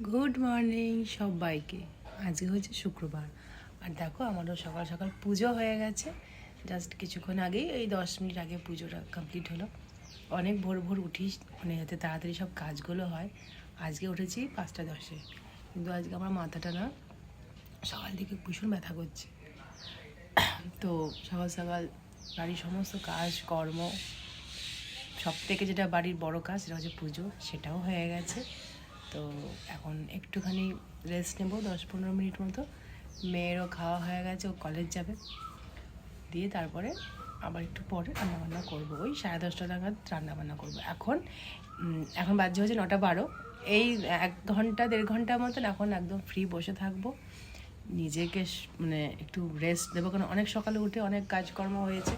Good morning সবাইকে। আজকে হচ্ছে শুক্রবার, আর দেখো আমারও সকাল সকাল পুজো হয়ে গেছে। জাস্ট কিছুক্ষণ আগেই, এই 10 মিনিট আগে পুজোটা কমপ্লিট হলো। অনেক ভোর ভোর উঠিস, মানে যাতে তাড়াতাড়ি সব কাজগুলো হয়। আজকে উঠেছি 5টা 10-এ, কিন্তু আজকে আমার মাথাটা না সকাল থেকে ভীষণ ব্যথা করছে। তো সকাল সকাল বাড়ির সমস্ত কাজ কর্ম, সব থেকে যেটা বাড়ির বড় কাজ সেটা হচ্ছে পুজো, সেটাও হয়ে গেছে। তো এখন একটুখানি রেস্ট নেব 10-15 মিনিট মতো। মেয়েরও খাওয়া হয়ে গেছে, ও কলেজ যাবে, দিয়ে তারপরে আবার একটু পরে রান্নাবান্না করবো। ওই 10:30 নাগাদ রান্নাবান্না করবো। এখন বাজে হচ্ছে 9:12। এই 1-1.5 ঘন্টার মতন এখন একদম ফ্রি বসে থাকবো, নিজেকে মানে একটু রেস্ট দেবো, কারণ অনেক সকালে উঠে অনেক কাজকর্ম হয়েছে।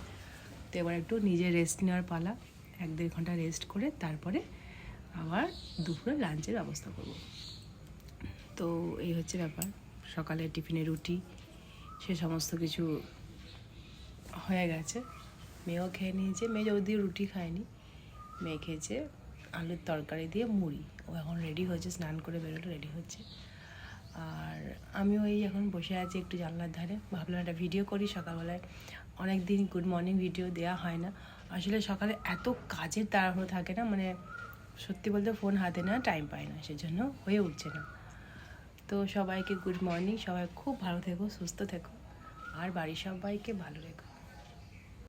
তো এবার একটু নিজে রেস্ট নেওয়ার পালা। 1-1.5 ঘন্টা রেস্ট করে তারপরে আবার দুপুরে লাঞ্চের ব্যবস্থা করব। তো এই হচ্ছে ব্যাপার। সকালে টিফিনে রুটি, সে সমস্ত কিছু হয়ে গেছে। মেয়েও খেয়ে নিয়েছে। মেয়ে যদিও রুটি খায়নি, মেয়ে খেয়েছে আলুর তরকারি দিয়ে মুড়ি। ও এখন রেডি হয়েছে, স্নান করে বেরোলো, রেডি হচ্ছে। আর আমিও এই এখন বসে আছি একটু জানলার ধারে, ভাবলাম একটা ভিডিও করি সকালবেলায়। অনেক দিন গুড মর্নিং ভিডিও দেওয়া হয় না। আসলে সকালে এত কাজের তাড়াহুড়ো থাকে না, মানে সত্যি বলতে ফোন হাতে নেওয়া টাইম পাই না, সেজন্য হয়ে উঠছে না। তো সবাইকে গুড মর্নিং, সবাই খুব ভালো থেকো, সুস্থ থেকো, আর বাড়ির সবাইকে ভালো রেখো।